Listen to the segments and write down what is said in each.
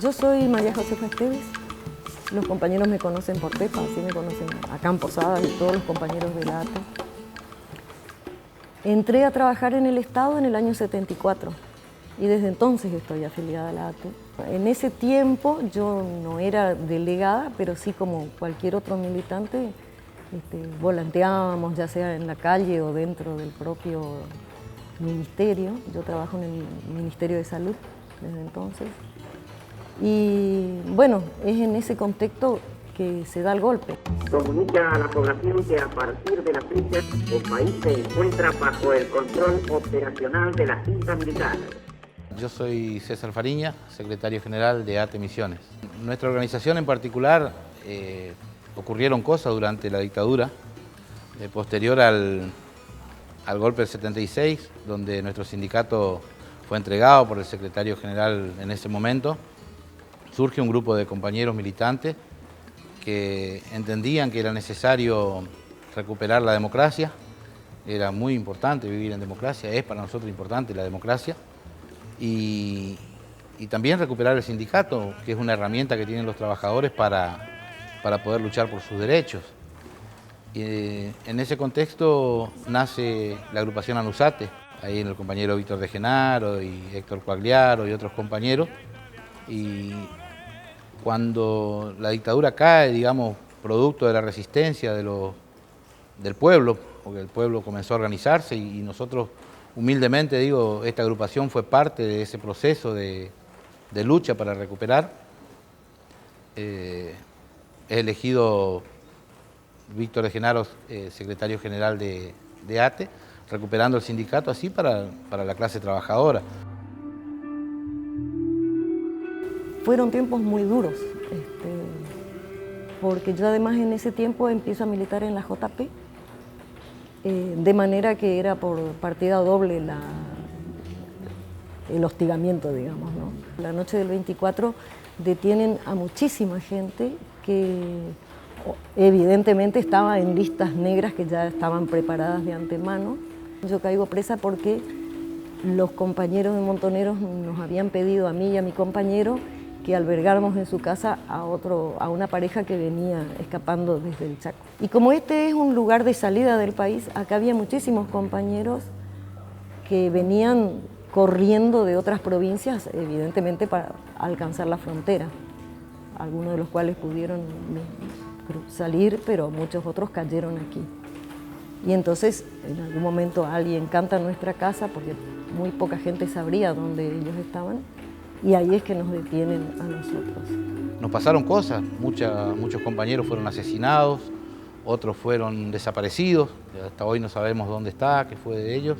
Yo soy María Josefa Esteves. Los compañeros me conocen por Pepa, así me conocen acá en Posadas y todos los compañeros de la ATE. Entré a trabajar en el Estado en el año 74 y desde entonces estoy afiliada a la ATE. En ese tiempo yo no era delegada, pero sí como cualquier otro militante, volanteábamos ya sea en la calle o dentro del propio ministerio. Yo trabajo en el Ministerio de Salud desde entonces. Y bueno, es en ese contexto que se da el golpe. Comunica a la población que a partir de la fecha el país se encuentra bajo el control operacional de la Junta Militar. Yo soy César Fariña, secretario general de ATE Misiones. Nuestra organización en particular ocurrieron cosas durante la dictadura, posterior al golpe del 76, donde nuestro sindicato fue entregado por el secretario general en ese momento. Surge un grupo de compañeros militantes que entendían que era necesario recuperar la democracia. Era muy importante vivir en democracia, es para nosotros importante la democracia. Y también recuperar el sindicato, que es una herramienta que tienen los trabajadores para poder luchar por sus derechos. En ese contexto nace la agrupación Anusate, ahí en el compañero Víctor de Genaro y Héctor Coagliaro y otros compañeros. Y cuando la dictadura cae, digamos, producto de la resistencia del pueblo, porque el pueblo comenzó a organizarse y nosotros, humildemente digo, esta agrupación fue parte de ese proceso de lucha para recuperar. Es elegido Víctor de Genaro, secretario general de ATE, recuperando el sindicato así para la clase trabajadora. Fueron tiempos muy duros, porque yo además en ese tiempo empiezo a militar en la JP, de manera que era por partida doble el hostigamiento, digamos, ¿no? La noche del 24 detienen a muchísima gente que evidentemente estaba en listas negras que ya estaban preparadas de antemano. Yo caigo presa porque los compañeros de Montoneros nos habían pedido a mí y a mi compañero que albergáramos en su casa a una pareja que venía escapando desde el Chaco. Y como este es un lugar de salida del país, acá había muchísimos compañeros que venían corriendo de otras provincias, evidentemente para alcanzar la frontera, algunos de los cuales pudieron salir, pero muchos otros cayeron aquí. Y entonces en algún momento alguien canta en nuestra casa, porque muy poca gente sabría dónde ellos estaban, y ahí es que nos detienen a nosotros. Nos pasaron cosas, muchos compañeros fueron asesinados, otros fueron desaparecidos, hasta hoy no sabemos dónde está, qué fue de ellos,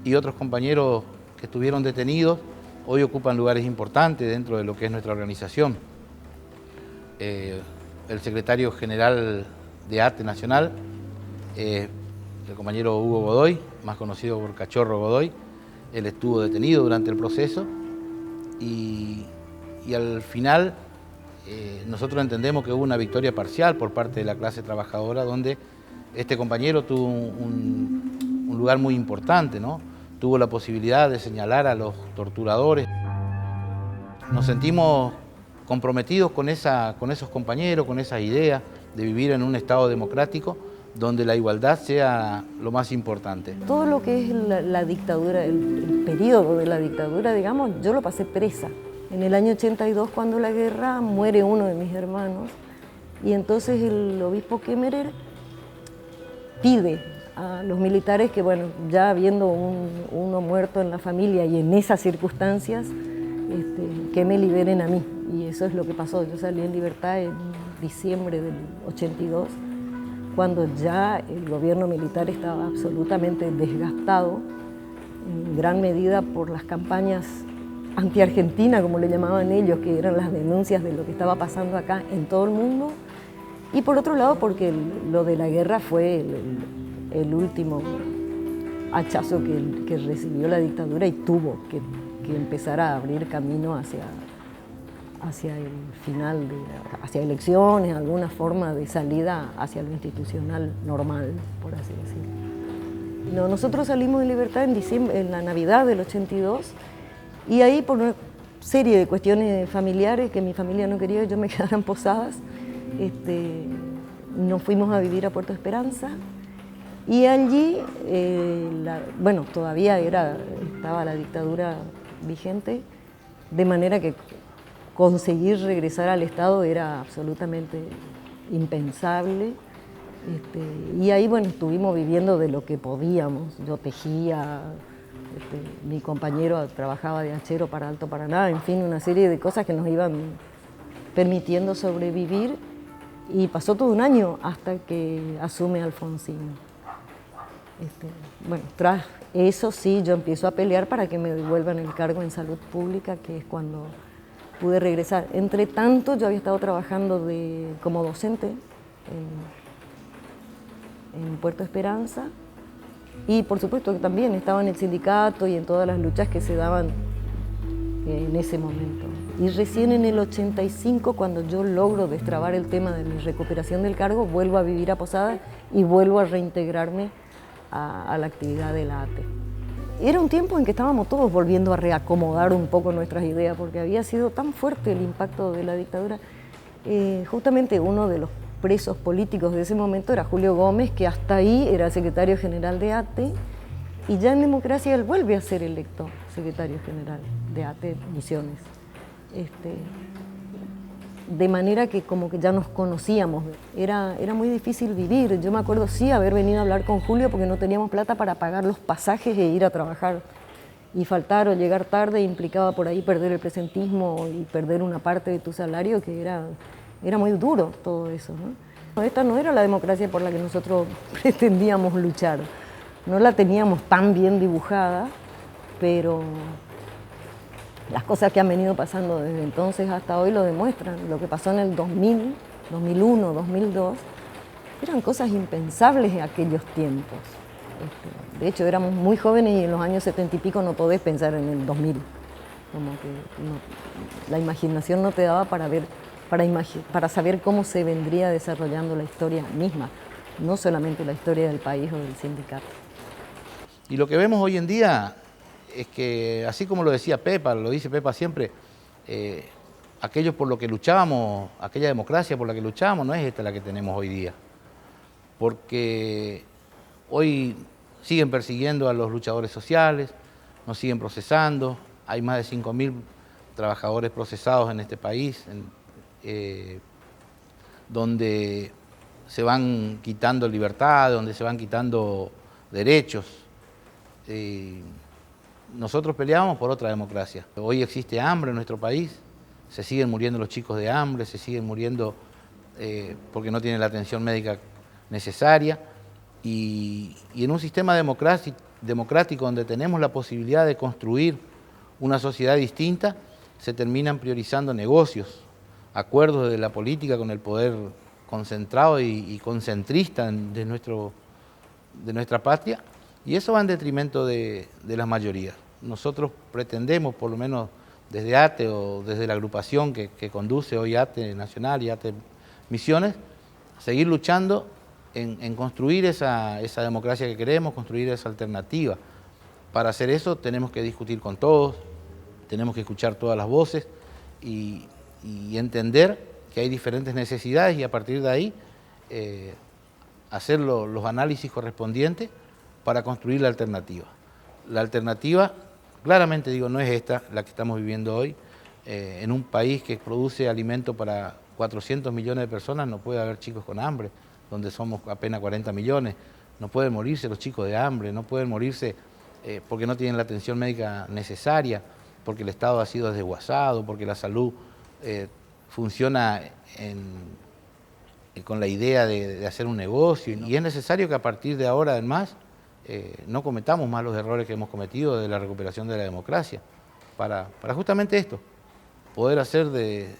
y otros compañeros que estuvieron detenidos hoy ocupan lugares importantes dentro de lo que es nuestra organización. El secretario general de ATE Nacional, el compañero Hugo Godoy, más conocido por Cachorro Godoy, él estuvo detenido durante el proceso. Y al final nosotros entendemos que hubo una victoria parcial por parte de la clase trabajadora, donde este compañero tuvo un lugar muy importante, ¿no? Tuvo la posibilidad de señalar a los torturadores. Nos sentimos comprometidos con esos compañeros, con esas ideas de vivir en un Estado democrático donde la igualdad sea lo más importante. Todo lo que es la dictadura, el periodo de la dictadura, digamos, yo lo pasé presa. En el año 82, cuando la guerra, muere uno de mis hermanos y entonces el obispo Kemmerer pide a los militares que, bueno, ya habiendo uno muerto en la familia y en esas circunstancias, que me liberen a mí. Y eso es lo que pasó. Yo salí en libertad en diciembre del 82, cuando ya el gobierno militar estaba absolutamente desgastado, en gran medida por las campañas anti-Argentina, como le llamaban ellos, que eran las denuncias de lo que estaba pasando acá en todo el mundo, y por otro lado porque lo de la guerra fue el último hachazo que recibió la dictadura y tuvo que empezar a abrir camino hacia el final, hacia elecciones, alguna forma de salida hacia lo institucional normal, por así decirlo. Nosotros salimos en libertad en la Navidad del 82 y ahí serie de cuestiones familiares que mi familia no quería que yo me quedara en Posadas. Nos fuimos a vivir a Puerto Esperanza y allí, bueno, todavía estaba la dictadura vigente, de manera que conseguir regresar al Estado era absolutamente impensable. Y ahí, bueno, estuvimos viviendo de lo que podíamos. Yo tejía, mi compañero trabajaba de hachero para Alto Paraná, en fin, una serie de cosas que nos iban permitiendo sobrevivir. Y pasó todo un año hasta que asume Alfonsín. Bueno, tras eso sí, yo empiezo a pelear para que me devuelvan el cargo en salud pública, que es cuando pude regresar. Entre tanto, yo había estado trabajando como docente en Puerto Esperanza y por supuesto que también estaba en el sindicato y en todas las luchas que se daban en ese momento. Y recién en el 85, cuando yo logro destrabar el tema de mi recuperación del cargo, vuelvo a vivir a Posadas y vuelvo a reintegrarme a la actividad de la ATE. Era un tiempo en que estábamos todos volviendo a reacomodar un poco nuestras ideas, porque había sido tan fuerte el impacto de la dictadura. Justamente uno de los presos políticos de ese momento era Julio Gómez, que hasta ahí era secretario general de ATE, y ya en democracia él vuelve a ser electo secretario general de ATE Misiones. De manera que como que ya nos conocíamos, era muy difícil vivir. Yo me acuerdo sí haber venido a hablar con Julio porque no teníamos plata para pagar los pasajes e ir a trabajar. Y faltar o llegar tarde implicaba por ahí perder el presentismo y perder una parte de tu salario, que era muy duro todo eso, ¿no? Esta no era la democracia por la que nosotros pretendíamos luchar. No la teníamos tan bien dibujada, pero las cosas que han venido pasando desde entonces hasta hoy lo demuestran. Lo que pasó en el 2000, 2001, 2002, eran cosas impensables en aquellos tiempos. De hecho, éramos muy jóvenes y en los años 70 y pico no podés pensar en el 2000. Como que la imaginación no te daba para saber cómo se vendría desarrollando la historia misma, no solamente la historia del país o del sindicato. Y lo que vemos hoy en día es que, así como lo decía Pepa, lo dice Pepa siempre, aquellos por lo que luchábamos, aquella democracia por la que luchábamos, no es esta la que tenemos hoy día. Porque hoy siguen persiguiendo a los luchadores sociales, nos siguen procesando, hay más de 5.000 trabajadores procesados en este país, donde se van quitando libertad, donde se van quitando derechos. Nosotros peleábamos por otra democracia. Hoy existe hambre en nuestro país, se siguen muriendo los chicos de hambre, se siguen muriendo porque no tienen la atención médica necesaria. Y en un sistema democrático donde tenemos la posibilidad de construir una sociedad distinta, se terminan priorizando negocios, acuerdos de la política con el poder concentrado y concentrista de nuestra patria, y eso va en detrimento de las mayorías. Nosotros pretendemos, por lo menos desde ATE o desde la agrupación que conduce hoy ATE Nacional y ATE Misiones, seguir luchando en construir esa democracia que queremos, construir esa alternativa. Para hacer eso tenemos que discutir con todos, tenemos que escuchar todas las voces y entender que hay diferentes necesidades y a partir de ahí hacer los análisis correspondientes para construir la alternativa. La alternativa, claramente digo, no es esta, la que estamos viviendo hoy. En un país que produce alimento para 400 millones de personas no puede haber chicos con hambre, donde somos apenas 40 millones. No pueden morirse los chicos de hambre, no pueden morirse porque no tienen la atención médica necesaria, porque el Estado ha sido desguazado, porque la salud funciona con la idea de hacer un negocio. Y es necesario que a partir de ahora, además, no cometamos más los errores que hemos cometido de la recuperación de la democracia, para justamente esto, poder hacer de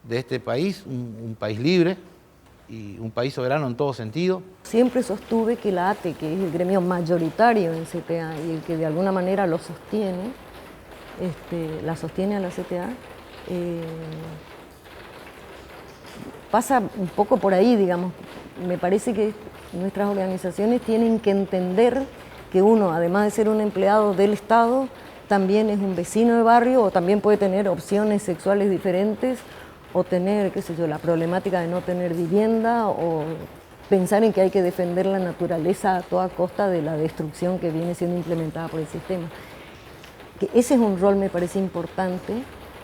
este país un país libre y un país soberano en todo sentido. Siempre sostuve que la ATE, que es el gremio mayoritario en CTA y el que de alguna manera lo sostiene, la sostiene a la CTA, pasa un poco por ahí, digamos. Me parece que nuestras organizaciones tienen que entender que uno, además de ser un empleado del Estado, también es un vecino de barrio, o también puede tener opciones sexuales diferentes, o tener, qué sé yo, la problemática de no tener vivienda, o pensar en que hay que defender la naturaleza a toda costa de la destrucción que viene siendo implementada por el sistema. Que ese es un rol, me parece importante.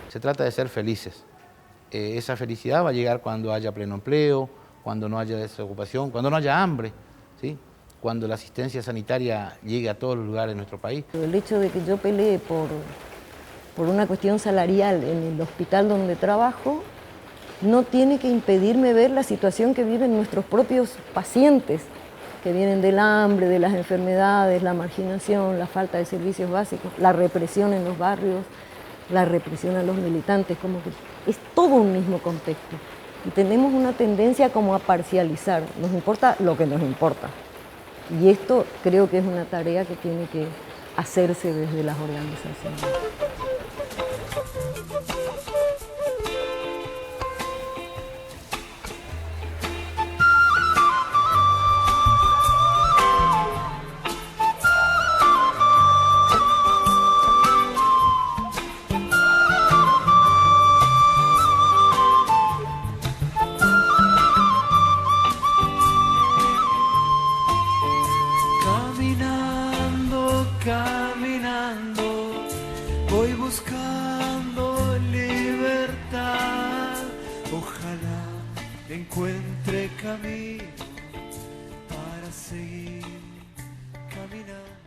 Se trata de ser felices. Esa felicidad va a llegar cuando haya pleno empleo, cuando no haya desocupación, cuando no haya hambre, ¿sí? Cuando la asistencia sanitaria llegue a todos los lugares de nuestro país. El hecho de que yo pelee por una cuestión salarial en el hospital donde trabajo no tiene que impedirme ver la situación que viven nuestros propios pacientes, que vienen del hambre, de las enfermedades, la marginación, la falta de servicios básicos, la represión en los barrios, la represión a los militantes, como que es todo un mismo contexto. Y tenemos una tendencia como a parcializar, nos importa lo que nos importa. Y esto creo que es una tarea que tiene que hacerse desde las organizaciones. Caminando, voy buscando libertad. Ojalá encuentre camino para seguir caminando.